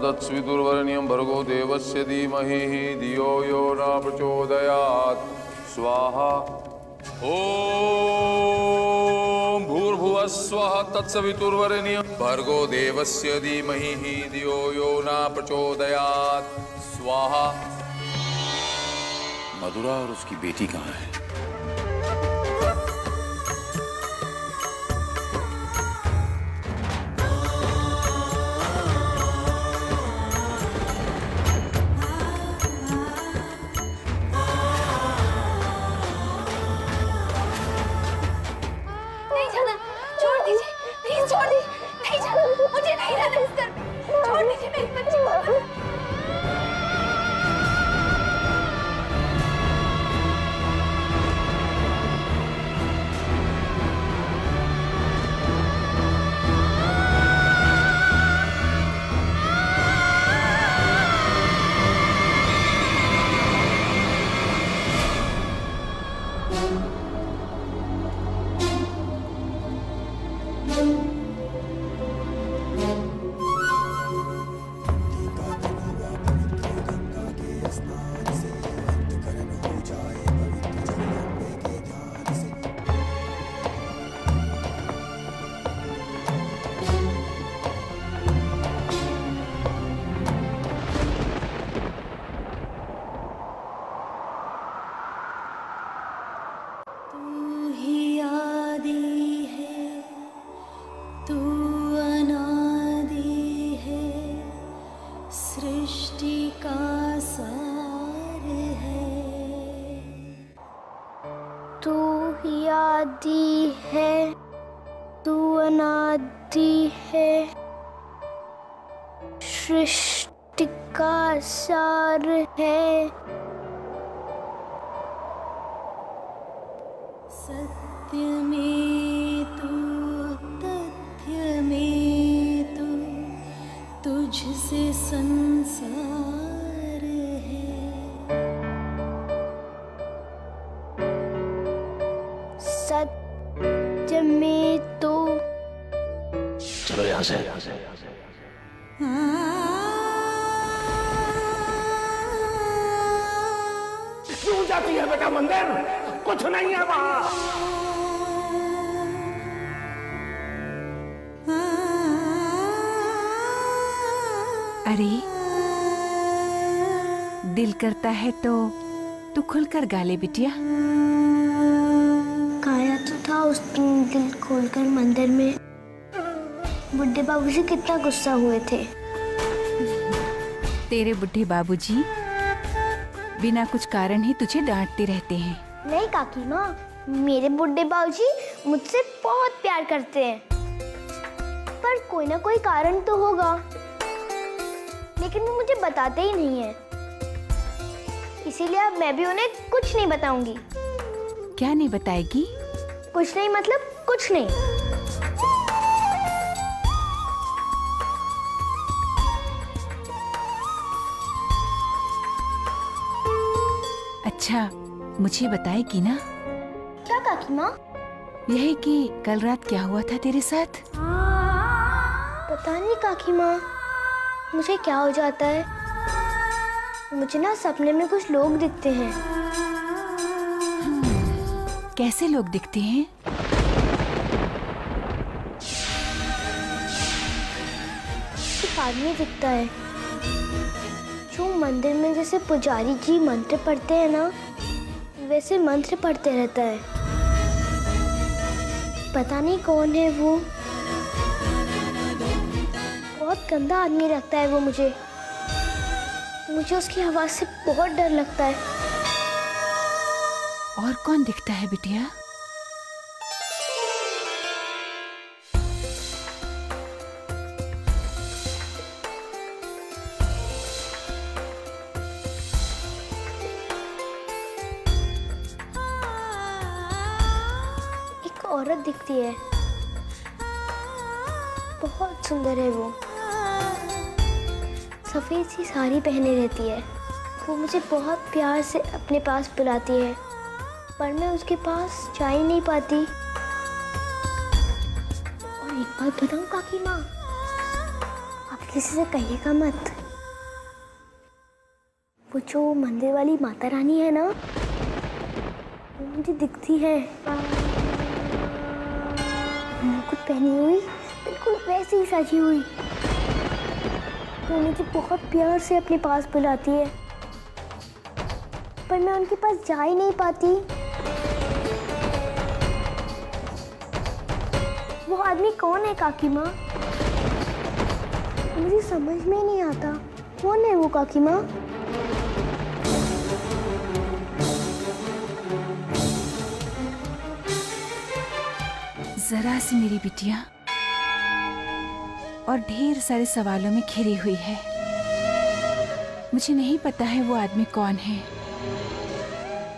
तत्सवितुर्वरेण्यं भर्गो देवस्य धीमहि धियो यो न प्रचोदयात् स्वाहा। ओम भूर्भुवः स्वः तत्सवितुर्वरेण्यं भर्गो देवस्य धीमहि धियो यो न प्रचोदयात् स्वाहा। मधुरा और उसकी बेटी कहाँ है? आदि है, तू अनादि है, सृष्टि का सार है। सत्य में तू, तथ्य में तू, तुझसे संसार है। सत्य में तो चलो यहाँ से। क्यों जाती है बेटा मंदिर? कुछ नहीं है वहां। अरे दिल करता है तो तू खुलकर गा ले बिटिया। गाया तो था उस दिन दिल खोलकर मंदिर में। बुड्ढे बाबूजी कितना गुस्सा हुए थे। तेरे बुढ़े बाबूजी बिना कुछ कारण ही तुझे डांटते रहते हैं। नहीं काकी माँ, मेरे बुड्ढे बाबूजी मुझसे बहुत प्यार करते हैं, पर कोई ना कोई कारण तो होगा, लेकिन वो मुझे बताते ही नहीं है। इसीलिए अब मैं भी उन्हें कुछ नहीं बताऊंगी। क्या नहीं बताएगी? कुछ नहीं मतलब कुछ नहीं। अच्छा मुझे बताएगी ना? क्या काकी माँ? यही कि कल रात क्या हुआ था तेरे साथ? पता नहीं काकी माँ, मुझे क्या हो जाता है। मुझे ना सपने में कुछ लोग दिखते हैं। कैसे लोग दिखते हैं? एक आदमी दिखता है जो मंदिर में जैसे पुजारी जी मंत्र पढ़ते हैं ना, वैसे मंत्र पढ़ते रहता है। पता नहीं कौन है वो। बहुत गंदा आदमी लगता है वो मुझे। मुझे उसकी आवाज से बहुत डर लगता है। और कौन दिखता है बिटिया? एक औरत दिखती है, बहुत सुंदर है वो। सफेद सी साड़ी पहने रहती है। वो मुझे बहुत प्यार से अपने पास बुलाती है, पर मैं उसके पास जा ही नहीं पाती। और एक बात बताऊं काकी माँ, आप किसी से कहिएगा मत। वो जो मंदिर वाली माता रानी है ना, वो मुझे दिखती है। मुकुट पहनी हुई, बिल्कुल वैसी ही सजी हुई। वो मुझे बहुत प्यार से अपने पास बुलाती है, पर मैं उनके पास जा ही नहीं पाती। वो आदमी कौन है काकी माँ? मुझे समझ में ही नहीं आता, कौन है वो काकी माँ? जरा सी मेरी बिटिया और ढेर सारे सवालों में घिरी हुई है। मुझे नहीं पता है वो आदमी कौन है।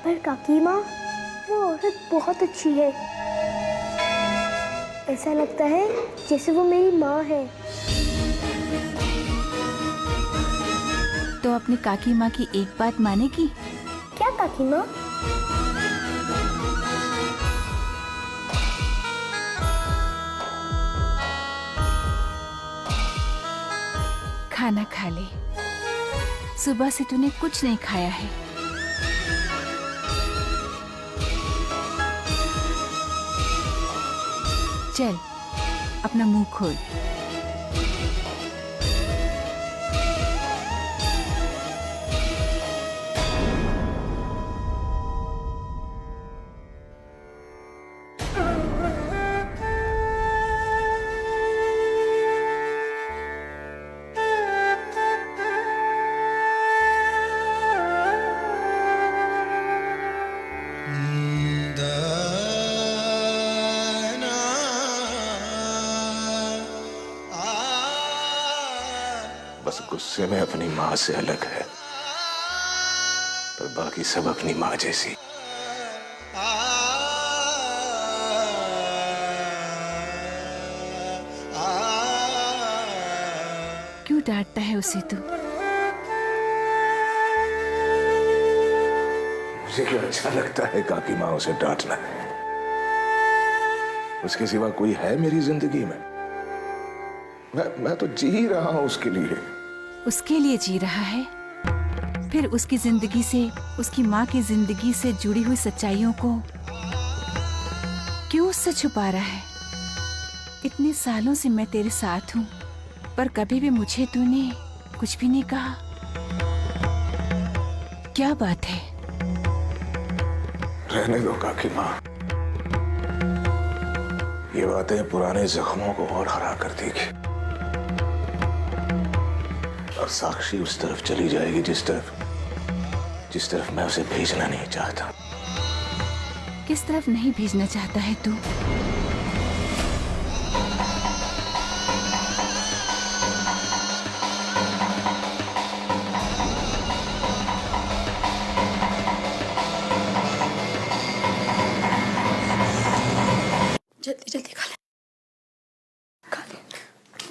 पर काकी माँ, वो औरत बहुत अच्छी है। ऐसा लगता है जैसे वो मेरी माँ है। तो अपनी काकी माँ की एक बात मानेगी? क्या काकी माँ? खाना खा ले। सुबह से तूने कुछ नहीं खाया है। चल अपना मुंह खोल। बस गुस्से में अपनी माँ से अलग है, पर बाकी सब अपनी माँ जैसी। क्यों डांटता है उसे तू? मुझे क्या अच्छा लगता है काकी माँ उसे डांटना है। उसके सिवा कोई है मेरी जिंदगी में? मैं तो जी रहा हूं उसके लिए। उसके लिए जी रहा है? फिर उसकी जिंदगी से, उसकी माँ की जिंदगी से जुड़ी हुई सच्चाइयों को क्यों उससे छुपा रहा है? इतने सालों से मैं तेरे साथ हूँ, पर कभी भी मुझे तूने कुछ भी नहीं कहा। क्या बात है? रहने दो काकी माँ, ये बातें पुराने जख्मों को और हरा कर देगी। और साक्षी उस तरफ चली जाएगी जिस तरफ मैं उसे भेजना नहीं चाहता। किस तरफ नहीं भेजना चाहता है तू? जल्दी जल्दी खा ले, खा ले।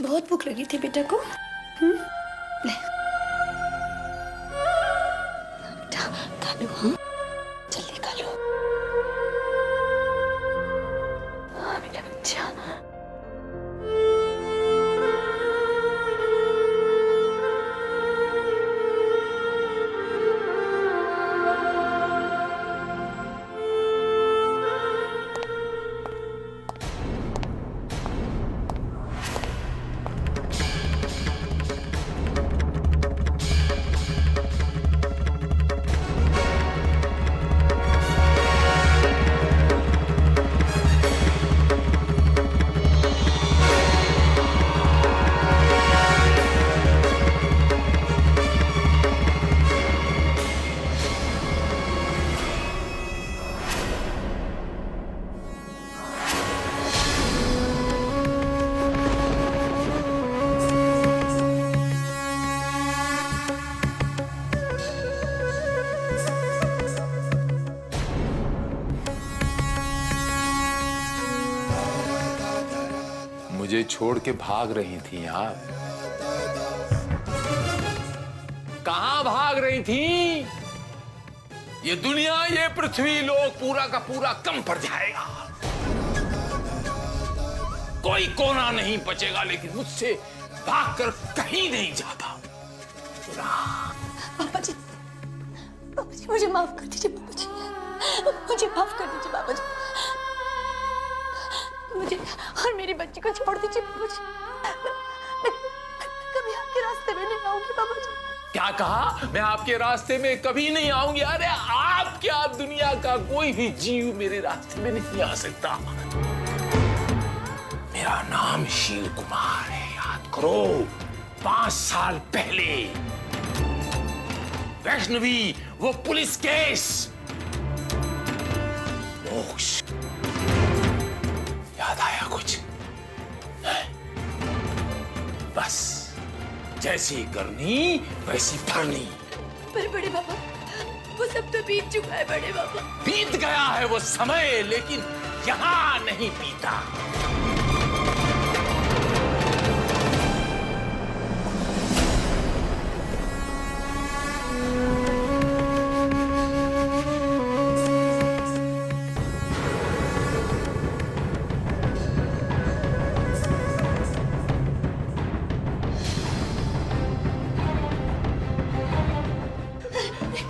बहुत भूख लगी थी बेटा को। ले बेटा, खा लो। हाँ, जल्दी खा लो। हाँ मेरा बच्चा। मुझे छोड़ के भाग रही थी आप। कहां भाग रही थी? ये दुनिया, ये पृथ्वी लोक पूरा का पूरा कम पड़ जाएगा। कोई कोना नहीं बचेगा, लेकिन मुझसे भागकर कहीं नहीं जाता। पापा जी, जी, मुझे माफ कर दीजिए बाबा जी, मुझे माफ कर दीजिए बाबा जी, मुझे और मेरी बच्ची को छोड़ दीजिए बाबा जी। मैं कभी आपके रास्ते में नहीं आऊंगी बाबा जी। क्या कहा? मैं आपके रास्ते में कभी नहीं आऊंगी? अरे आप क्या, दुनिया का कोई भी जीव मेरे रास्ते में नहीं आ सकता। मेरा नाम शिव कुमार है, याद करो। 5 साल पहले वैष्णवी, वो पुलिस केस, मोक्ष, याद आया कुछ? बस जैसी करनी वैसी भरनी। पर बड़े बाबा, वो सब तो बीत चुका है बड़े बाबा। बीत गया है वो समय, लेकिन यहां नहीं बीता।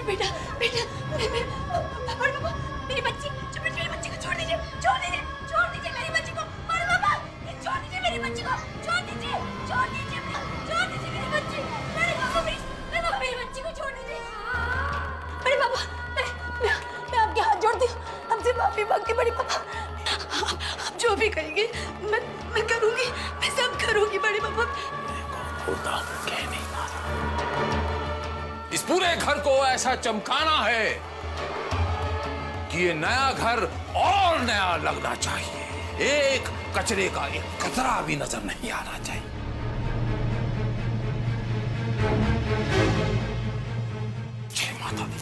बेटा, बेटा, बड़े बाबा, मेरी बच्ची, मेरी बच्ची को छोड़ दीजिए, छोड़ दीजिए, छोड़ दीजिए मेरी बच्ची को, बड़े बाबा, छोड़ दीजिए मेरी बच्ची को, छोड़ दीजिए, छोड़ दीजिए, छोड़ दीजिए मेरी बच्ची, बड़े बाबा, मेरी बच्ची को छोड़ दीजिए। बड़े बाबा, मैं आपके हाथ जोड़ती हूँ, हमसे माफी मांगती बड़े बाबा। आप जो भी कहेंगे मैं करूंगी, मैं सब करूंगी बड़े बाबा। होता कह नहीं पाता। इस पूरे घर को ऐसा चमकाना है कि ये नया घर और नया लगना चाहिए। एक कचरे का एक कतरा भी नजर नहीं आना चाहिए। जय माता दी।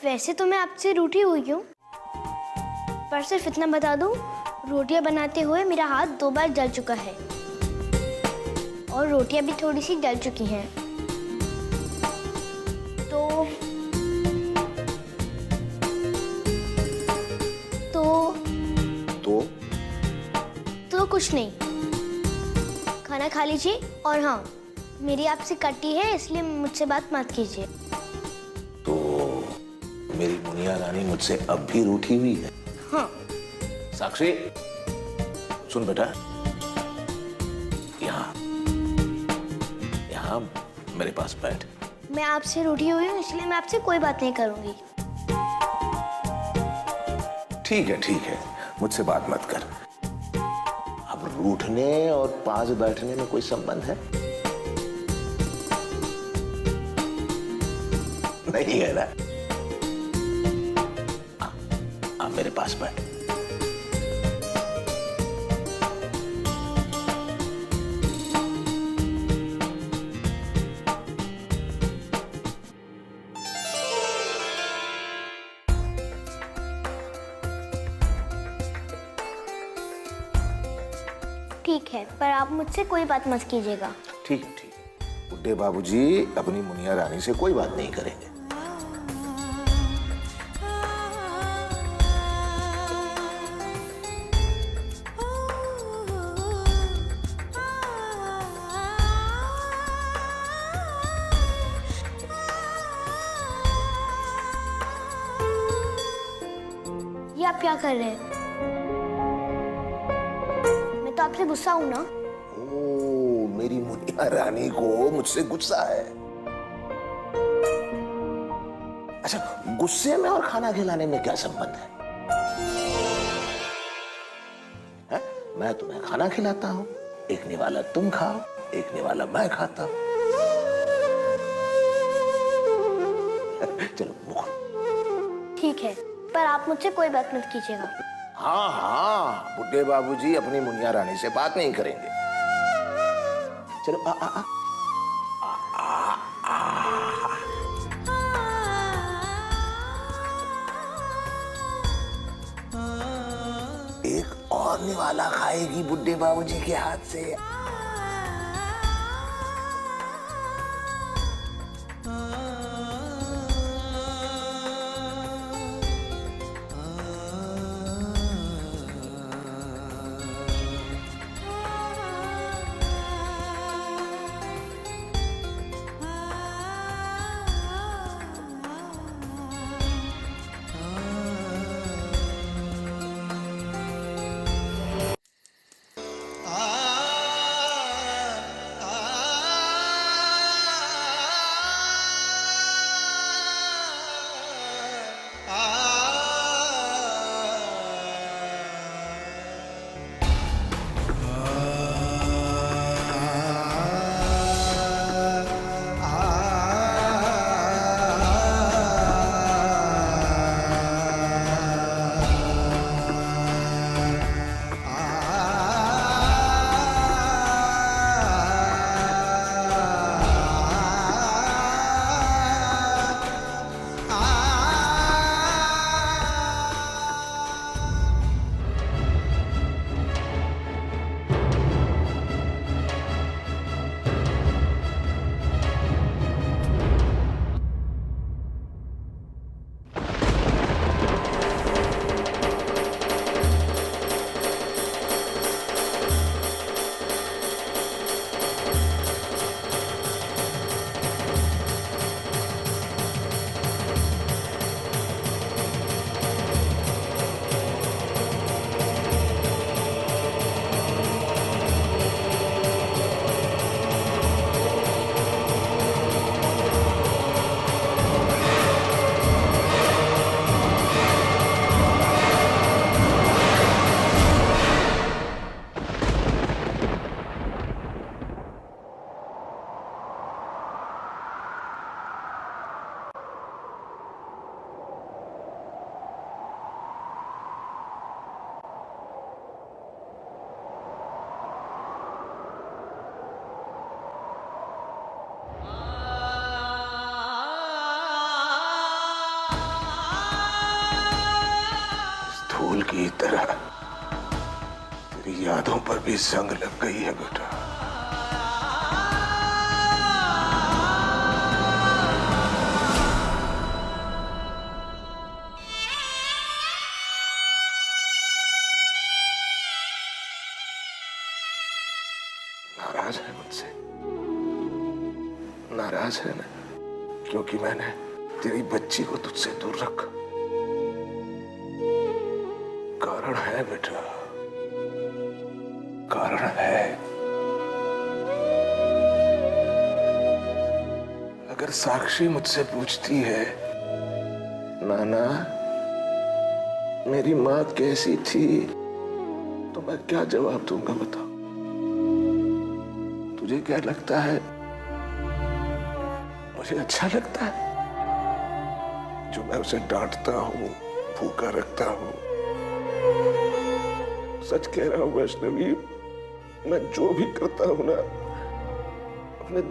वैसे तो मैं आपसे रूठी हुई हूँ, पर सिर्फ इतना बता दूं, रोटियां बनाते हुए मेरा हाथ 2 बार जल चुका है और रोटियां भी थोड़ी सी जल चुकी हैं। तो कुछ नहीं, खाना खा लीजिए। और हाँ, मेरी आपसे कटी है, इसलिए मुझसे बात मत कीजिए। तो मेरी मुनिया रानी मुझसे अब भी रूठी हुई है? हाँ। साक्षी, सुन बेटा, यहाँ मेरे पास बैठ। मैं आपसे रूठी हुई हूँ, इसलिए मैं आपसे कोई बात नहीं करूंगी। ठीक है, मुझसे बात मत कर। अब रूठने और पास बैठने में कोई संबंध है? नहीं है ना? आप मेरे पास बैठ। ठीक है, पर आप मुझसे कोई बात मत कीजिएगा। ठीक है। बुड्ढे बाबूजी अपनी मुनिया रानी से कोई बात नहीं करेंगे। ये आप क्या कर रहे हैं? मैं तो आपसे गुस्सा हूं ना। ओ, मेरी मुनिया रानी को मुझसे गुस्सा है। अच्छा, गुस्से में और खाना खिलाने में क्या संबंध है? मैं तुम्हें खाना खिलाता हूं, एक निवाला तुम खाओ, एक निवाला मैं खाता हूं। चलो मुख। ठीक है, पर आप मुझसे कोई बात मत कीजिएगा। हाँ हाँ, बुड्ढे बाबूजी अपनी मुनिया रानी से बात नहीं करेंगे। चलो आ, आ, आ, आ, आ, आ। एक और निवाला खाएगी बुड्ढे बाबूजी के हाथ से। धूल की तरह तेरी यादों पर भी जंग लग गई है बेटा। नाराज है मुझसे? नाराज है ना, क्योंकि मैंने तेरी बच्ची को तुझसे दूर रखा। कारण है बेटा, कारण है। अगर साक्षी मुझसे पूछती है, नाना मेरी माँ कैसी थी, तो मैं क्या जवाब दूंगा बताओ? तुझे क्या लगता है मुझे अच्छा लगता है जो मैं उसे डांटता हूं, भूखा रखता हूं? सच कह रहा हूं वैष्णवी, मैं जो भी करता हूं ना, अपने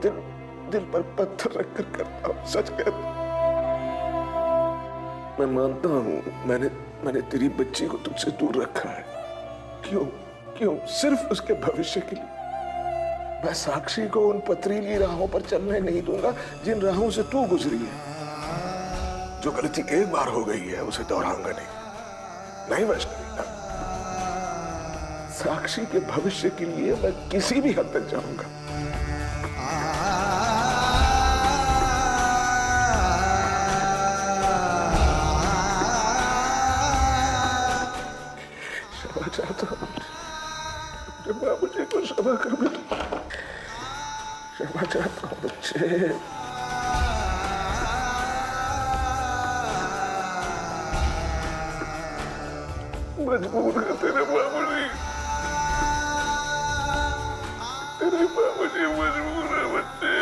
दिल पर पत्थर रखकर करता हूं। सच कहता हूं। मैं मानता हूं मैंने तेरी बच्ची को तुझसे दूर रखा है। क्यों? सिर्फ उसके भविष्य के लिए। मैं साक्षी को उन पथरीली राहों पर चलने नहीं दूंगा जिन राहों से तू गुजरी है। जो गलती एक बार हो गई है उसे दोहराऊंगा नहीं वैष्णवी ना। साक्षी के भविष्य के लिए मैं किसी भी हद तक जाऊंगा। क्षमा चाहता हूं, बाबूजी को क्षमा कर बेटा। क्षमा चाहता हूं बच्चे। मजबूर है तेरे बाबूजी, तेरे बाबूजी मजबूर है बच्चे।